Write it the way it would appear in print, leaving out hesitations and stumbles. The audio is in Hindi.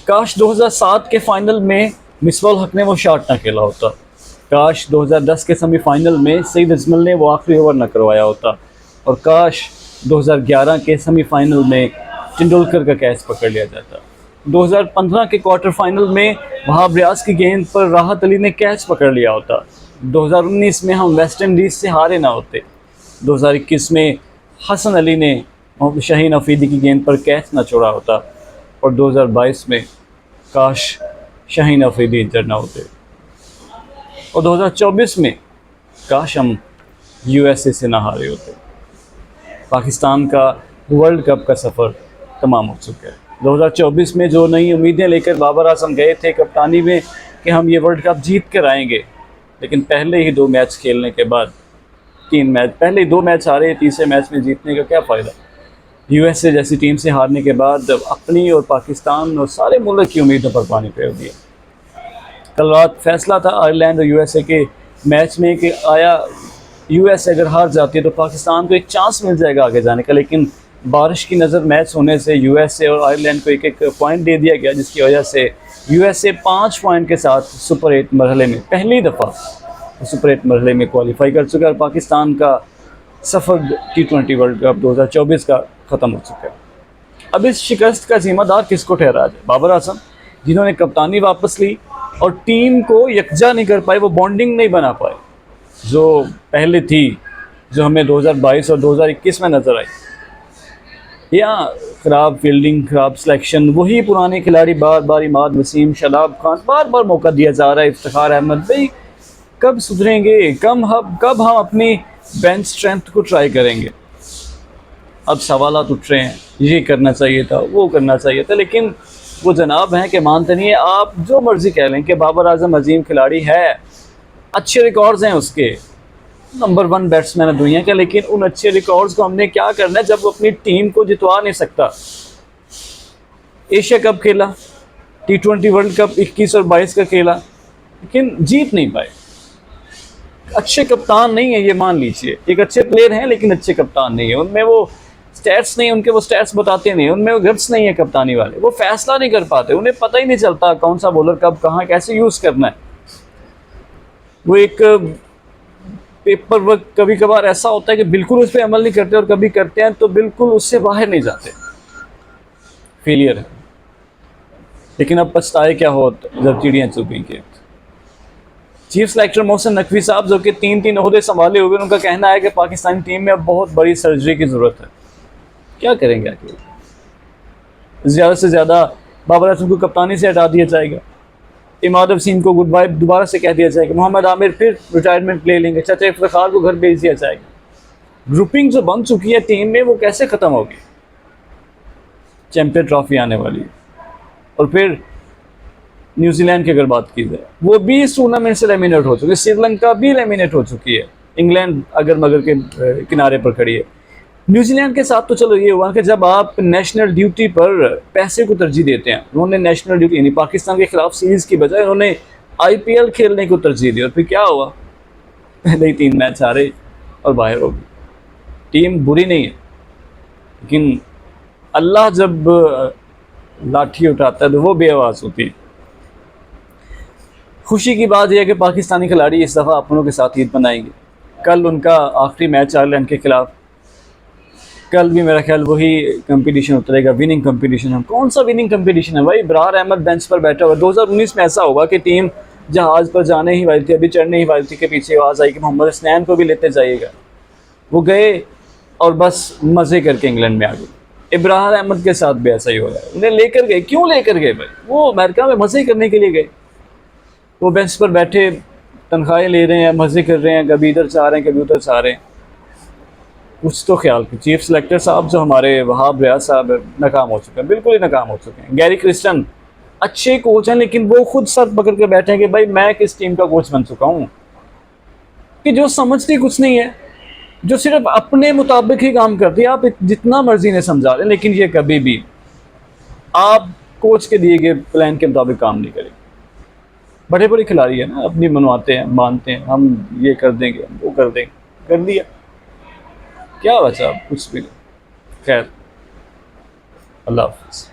काश 2007 के फाइनल में मिसबाह हक ने वो शॉट ना खेला होता। काश 2010 के सेमीफाइनल में सईद अजमल ने वो आखिरी ओवर न करवाया होता। और काश 2011 के सेमीफाइनल में तेंदुलकर का कैच पकड़ लिया जाता। 2015 के क्वार्टर फाइनल में वहाब रियाज की गेंद पर राहत अली ने कैच पकड़ लिया होता। 2019 में हम वेस्ट इंडीज़ से हारे ना होते। 2021 में हसन अली ने शाहीन अफरीदी की गेंद पर कैच ना छोड़ा होता। और 2022 में काश शाहीन अफरीदी इंजर ना होते। और 2024 में काश हम यूएसए से ना हारे होते। पाकिस्तान का वर्ल्ड कप का सफ़र तमाम हो चुका है। 2024 में जो नई उम्मीदें लेकर बाबर आजम गए थे कप्तानी में कि हम ये वर्ल्ड कप जीत कर आएंगे, लेकिन पहले ही 2 मैच खेलने के बाद 3 मैच, पहले ही 2 मैच हारे, तीसरे मैच में जीतने का क्या फ़ायदा। यूएसए जैसी टीम से हारने के बाद अपनी और पाकिस्तान और सारे मुल्क की उम्मीदों पर पानी फेर दिया। कल रात फैसला था आयरलैंड और यूएसए के मैच में कि आया यूएसए अगर हार जाती है तो पाकिस्तान को एक चांस मिल जाएगा आगे जाने का, लेकिन बारिश की नज़र मैच होने से यूएसए और आयरलैंड को एक पॉइंट दे दिया गया, जिसकी वजह से यूएसए 5 पॉइंट के साथ सुपर 8 मरहले में पहली दफ़ा सुपर 8 मरहले में क्वालिफाई कर चुका है। और पाकिस्तान का सफ़र T20 वर्ल्ड कप 2024 का ख़त्म हो चुका है। अब इस शिकस्त का ज़िम्मेदार किसको ठहराया जाए? बाबर आजम, जिन्होंने कप्तानी वापस ली और टीम को यकजा नहीं कर पाए, वो बॉन्डिंग नहीं बना पाए जो पहले थी, जो हमें 2022 और 2021 में नज़र आई। या ख़राब फील्डिंग, ख़राब सिलेक्शन, वही पुराने खिलाड़ी बार बार, इमाद वसीम, शादाब खान, बार बार मौका दिया जा रहा है। इफ्तिखार अहमद, भाई कब सुधरेंगे? कब हम अपनी बेंच स्ट्रेंथ को ट्राई करेंगे? अब सवालात उठ रहे हैं, ये करना चाहिए था, वो करना चाहिए था, लेकिन वो जनाब हैं कि मानते नहीं है। आप जो मर्ज़ी कह लें कि बाबर आजम अजीम खिलाड़ी है, अच्छे रिकॉर्ड्स हैं उसके, नंबर 1 बैट्समैन है दुनिया का, लेकिन उन अच्छे रिकॉर्ड्स को हमने क्या करना है जब वो अपनी टीम को जितवा नहीं सकता। एशिया कप खेला, T20 वर्ल्ड कप 21 और 22 का खेला, लेकिन जीत नहीं पाए। अच्छे कप्तान नहीं है, ये मान लीजिए। एक अच्छे प्लेयर हैं लेकिन अच्छे कप्तान नहीं है। उनमें वो स्टैट्स नहीं, उनके वो स्टैट्स बताते नहीं, उनमें वो गट्स नहीं है कप्तानी वाले। वो फैसला नहीं कर पाते, उन्हें पता ही नहीं चलता कौन सा बॉलर कब कहाँ कैसे यूज़ करना है। वो एक पेपर वर्क कभी कभार ऐसा होता है कि बिल्कुल उस पर अमल नहीं करते, और कभी करते हैं तो बिल्कुल उससे बाहर नहीं जाते। फेलियर है। लेकिन अब पछताए क्या हो जब चिड़ियाँ चुपेंगे। चीफ सेलेक्टर मोहसिन नकवी साहब, जो कि 3 ओहदे संभाले हुए, उनका कहना है कि पाकिस्तानी टीम में अब बहुत बड़ी सर्जरी की ज़रूरत है। क्या करेंगे आखिर? ज़्यादा से ज़्यादा बाबर आजम को कप्तानी से हटा दिया जाएगा, इमाद वसीम को गुड बाय दोबारा से कह दिया जाएगा, मोहम्मद आमिर फिर रिटायरमेंट ले लेंगे, चाचा इफ्तिखार को घर भेज दिया जाएगा। ग्रुपिंग जो बन चुकी है टीम में, वो कैसे ख़त्म होगी? चैंपियन ट्रॉफी आने वाली है। और फिर न्यूजीलैंड की अगर बात की जाए, वो भी इस टूर्नामेंट से लेमिनेट हो चुकी है। श्रीलंका भी लेमिनेट हो चुकी है। इंग्लैंड अगर मगर के किनारे पर खड़ी है। न्यूजीलैंड के साथ तो चलो ये हुआ कि जब आप नेशनल ड्यूटी पर पैसे को तरजीह देते हैं, उन्होंने नेशनल ड्यूटी यानी पाकिस्तान के खिलाफ सीरीज़ की बजाय उन्होंने IPL खेलने को तरजीह दी। और फिर क्या हुआ? पहले ही 3 मैच हारे और बाहर हो गई। टीम बुरी नहीं है, लेकिन अल्लाह जब लाठी उठाता है तो वो बेआवाज़ होती है। खुशी की बात यह है कि पाकिस्तानी खिलाड़ी इस दफ़ा अपनों के साथ ईद मनाएंगे। कल उनका आखिरी मैच आयरलैंड के खिलाफ। कल भी मेरा ख्याल वही कंपटीशन उतरेगा, विनिंग कंपटीशन। हम कौन सा विनिंग कंपटीशन है भाई? इब्रार अहमद बेंच पर बैठा हुआ। 2019 में ऐसा हुआ कि टीम जहाज़ पर जाने ही वाली थी, अभी चढ़ने ही वाली थी, के पीछे आवाज़ आई कि मोहम्मद हसनैन को भी लेते जाइएगा। वो गए और बस मज़े करके इंग्लैंड में आ गए। इब्रार अहमद के साथ भी ऐसा ही हो रहा है। उन्हें लेकर गए, क्यों लेकर गए भाई? वो अमेरिका में मज़े करने के लिए गए। वो बेंच पर बैठे तनख्वाहें ले रहे हैं, मज़े कर रहे हैं, कभी इधर चाह रहे हैं, कभी उधर चाह रहे हैं। कुछ तो ख्याल। चीफ सेलेक्टर साहब जो हमारे वहाब रियाज साहब नाकाम हो चुके हैं, बिल्कुल ही नाकाम हो चुके हैं। गैरी क्रिस्टन अच्छे कोच हैं, लेकिन वो खुद सर पकड़ के बैठे हैं कि भाई मैं किस टीम का कोच बन चुका हूँ, कि जो समझती कुछ नहीं है, जो सिर्फ अपने मुताबिक ही काम करती है। आप जितना मर्जी ने समझा लें, लेकिन ये कभी भी आप कोच के दिए गए प्लान के मुताबिक काम नहीं करेंगे। बड़े बड़े खिलाड़ी हैं ना, अपनी मनवाते हैं, मानते हैं हम ये कर देंगे, हम वो कर देंगे, कर दिया, क्या बचा? कुछ भी नहीं। खैर, अल्लाह हाफ़िज़।